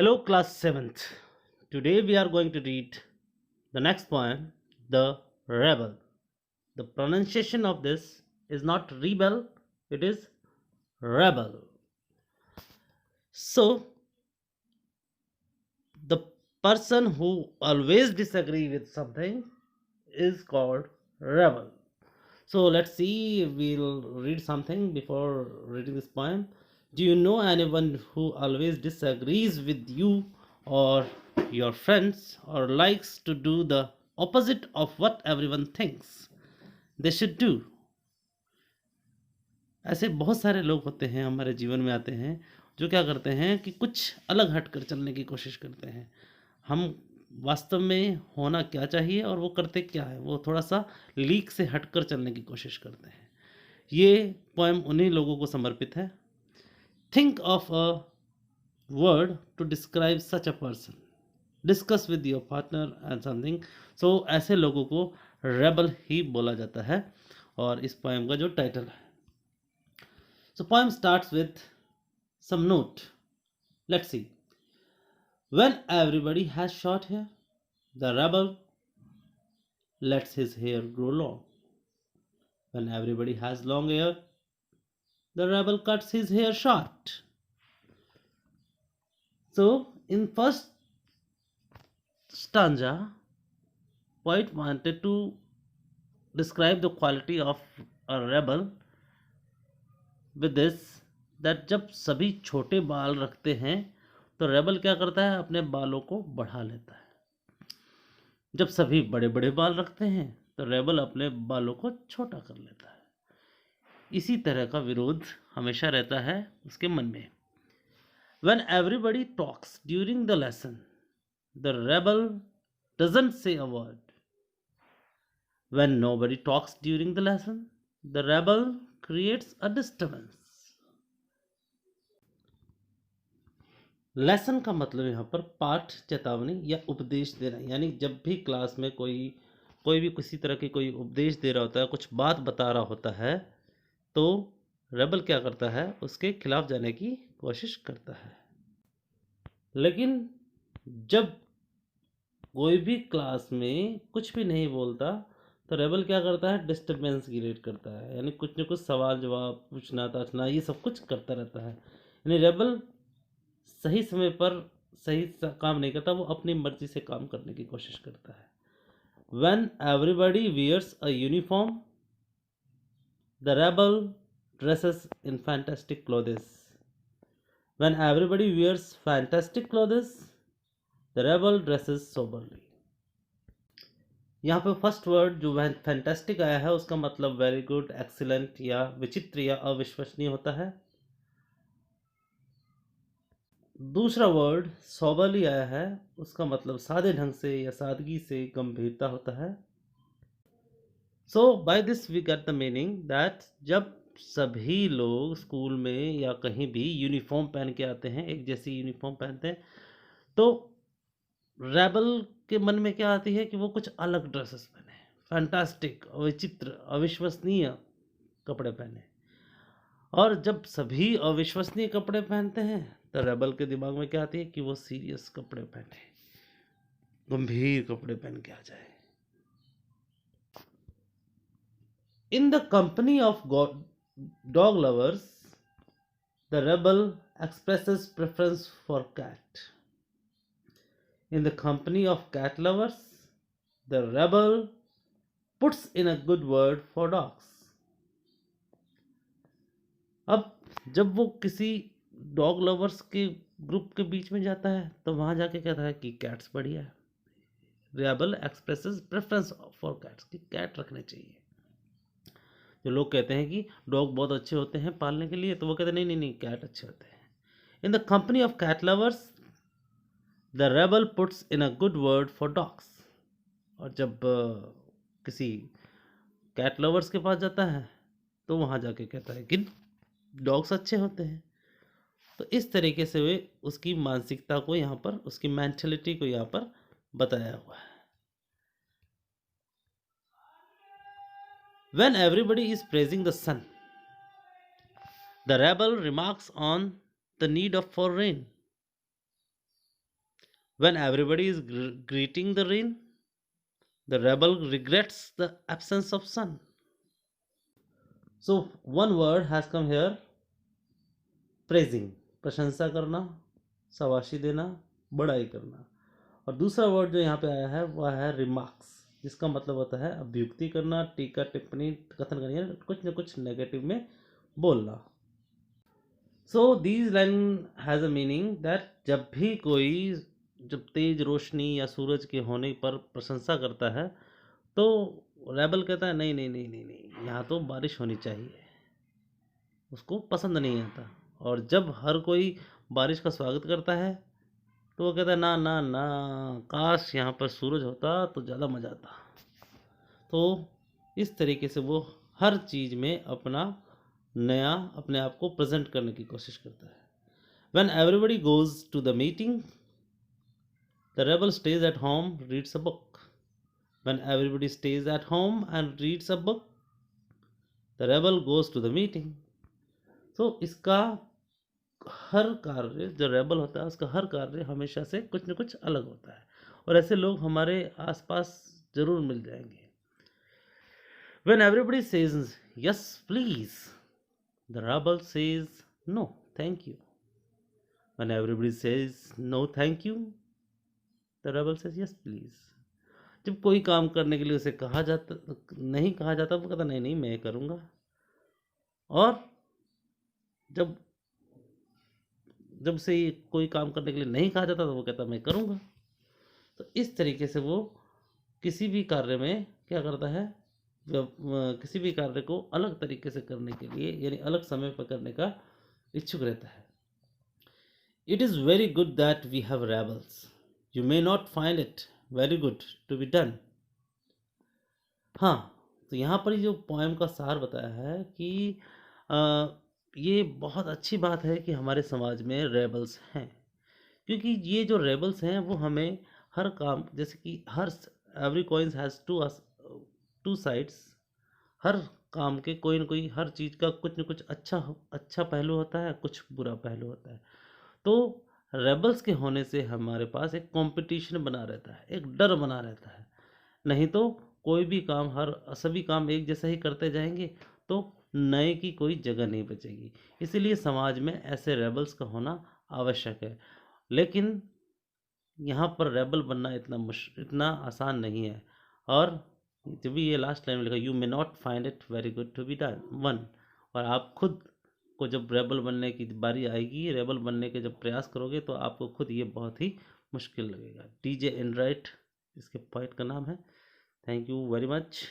Hello, class 7th. Today we are going to read the next poem, The Rebel. The pronunciation of this is not rebel, it is rebel. So, the person who always disagree with something is called rebel. So, let's see, we'll read something before reading this poem. Do you know anyone who always disagrees with you or your friends or likes to do the opposite of what everyone thinks they should do? ऐसे बहुत सारे लोग होते हैं हमारे जीवन में आते हैं जो क्या करते हैं कि कुछ अलग हटकर चलने की कोशिश करते हैं। हम वास्तव में होना क्या चाहिए और वो करते क्या है, वो थोड़ा सा लीक से हटकर चलने की कोशिश करते हैं। ये पोएम उन्हीं लोगों को समर्पित है। Think of a word to describe such a person, discuss with your partner and something. So ऐसे लोगों को रेबल ही बोला जाता है और इस पोएम का जो टाइटल है। So poem starts with some note. Let's see. When everybody has short hair, the rebel lets his hair grow long. When everybody has long hair, the rebel cuts his hair short. So in first stanza, poet wanted to describe the quality of a rebel with this, that जब सभी छोटे बाल रखते हैं तो rebel क्या करता है, अपने बालों को बढ़ा लेता है। जब सभी बड़े बड़े बाल रखते हैं तो रेबल अपने बालों को छोटा कर लेता है। इसी तरह का विरोध हमेशा रहता है उसके मन में। When everybody talks during the lesson, the rebel doesn't say a word. When nobody talks during the lesson, the rebel creates a disturbance. Lesson का मतलब यहाँ पर पाठ, चेतावनी या उपदेश देना। यानी जब भी क्लास में कोई भी किसी तरह की कोई उपदेश दे रहा होता है, कुछ बात बता रहा होता है, तो रेबल क्या करता है, उसके खिलाफ जाने की कोशिश करता है। लेकिन जब कोई भी क्लास में कुछ भी नहीं बोलता तो रेबल क्या करता है, डिस्टर्बेंस क्रिएट करता है। यानी कुछ न कुछ सवाल जवाब, पूछना ताछना, ये सब कुछ करता रहता है। यानी रेबल सही समय पर सही काम नहीं करता, वो अपनी मर्जी से काम करने की कोशिश करता है। When everybody wears a uniform, the rebel dresses in fantastic clothes. When everybody wears fantastic clothes, the rebel dresses soberly. यहाँ पे फर्स्ट वर्ड जो फैंटास्टिक आया है उसका मतलब वेरी गुड, एक्सीलेंट या विचित्र या अविश्वसनीय होता है। दूसरा वर्ड सोबरली आया है, उसका मतलब सादे ढंग से या सादगी से, गंभीरता होता है। So by this we get the meaning that जब सभी लोग स्कूल में या कहीं भी यूनिफॉर्म पहन के आते हैं, एक जैसी यूनिफॉर्म पहनते हैं, तो रेबल के मन में क्या आती है कि वो कुछ अलग ड्रेसेस पहने, फैंटास्टिक, विचित्र, अविश्वसनीय कपड़े पहने। और जब सभी अविश्वसनीय कपड़े पहनते हैं तो रेबल के दिमाग में क्या आती है कि वो सीरियस कपड़े पहने, गंभीर कपड़े पहन के आ जाए। In the company of dog lovers, the rebel expresses preference for cat. In the company of cat lovers, the rebel puts in a good word for dogs. अब जब वो किसी डॉग लवर्स के ग्रुप के बीच में जाता है तो वहाँ जाके कहता है कि कैट्स बढ़िया है। Rebel expresses preference for cats, कि कैट रखने चाहिए। जो लोग कहते हैं कि डॉग बहुत अच्छे होते हैं पालने के लिए, तो वो कहते हैं नहीं नहीं नहीं, कैट अच्छे होते हैं। In the company of cat lovers, the rebel puts in a good word for dogs. और जब किसी कैट लवर्स के पास जाता है तो वहाँ जाके कहता है कि डॉग्स अच्छे होते हैं। तो इस तरीके से वे उसकी मानसिकता को यहाँ पर, उसकी मेंटलिटी को यहाँ पर बताया हुआ है। When everybody is praising the sun, the rebel remarks on the need of for rain. When everybody is greeting the rain, the rebel regrets the absence of sun. So one word has come here, praising, प्रशंसा करना, शाबाशी देना, बड़ाई करना। और दूसरा word जो यहाँ पे आया है वह है रिमार्क्स, जिसका मतलब होता है अभ्युक्ति करना, टीका टिप्पणी कथन करना, कुछ न कुछ नेगेटिव में बोलना। So these line has a meaning that जब तेज रोशनी या सूरज के होने पर प्रशंसा करता है तो रेबल कहता है नहीं नहीं नहीं नहीं नहीं, यहाँ तो बारिश होनी चाहिए, उसको पसंद नहीं आता। और जब हर कोई बारिश का स्वागत करता है तो वो कहता है ना ना ना, काश यहाँ पर सूरज होता तो ज़्यादा मज़ा आता। तो इस तरीके से वो हर चीज़ में अपना नया अपने आप को प्रेजेंट करने की कोशिश करता है। When everybody goes to the meeting, the rebel stays at home, reads a book. When everybody stays at home and reads a book, the rebel goes to the meeting. तो इसका हर कार्य, जो रेबल होता है उसका हर कार्य हमेशा से कुछ न कुछ अलग होता है, और ऐसे लोग हमारे आसपास जरूर मिल जाएंगे। When everybody says yes please, the rebel says no thank you. When everybody says no thank you, the rebel says yes please. जब कोई काम करने के लिए उसे नहीं कहा जाता वो कहता नहीं नहीं मैं करूँगा, और जब से कोई काम करने के लिए नहीं कहा जाता तो वो कहता मैं करूँगा। तो इस तरीके से वो किसी भी कार्य में क्या करता है, किसी भी कार्य को अलग तरीके से करने के लिए, यानी अलग समय पर करने का इच्छुक रहता है। It is very good that we have rebels, you may not find it very good to be done. हाँ, तो यहाँ पर जो पोएम का सार बताया है कि ये बहुत अच्छी बात है कि हमारे समाज में रेबल्स हैं, क्योंकि ये जो रेबल्स हैं वो हमें हर काम, जैसे कि every coins has two sides, हर काम के कोई न कोई, हर चीज़ का कुछ न कुछ अच्छा पहलू होता है, कुछ बुरा पहलू होता है। तो रेबल्स के होने से हमारे पास एक कंपटीशन बना रहता है, एक डर बना रहता है। नहीं तो कोई भी काम, सभी काम एक जैसा ही करते जाएंगे तो नए की कोई जगह नहीं बचेगी। इसीलिए समाज में ऐसे रेबल्स का होना आवश्यक है। लेकिन यहाँ पर रेबल बनना इतना आसान नहीं है। और जब भी ये लास्ट लाइन में लिखा, you may not find it very good to be done one, और आप खुद को जब रेबल बनने की बारी आएगी, रेबल बनने के जब प्रयास करोगे तो आपको खुद ये बहुत ही मुश्किल लगेगा। DJ एनराइट इसके पॉइंट का नाम है। Thank you very much.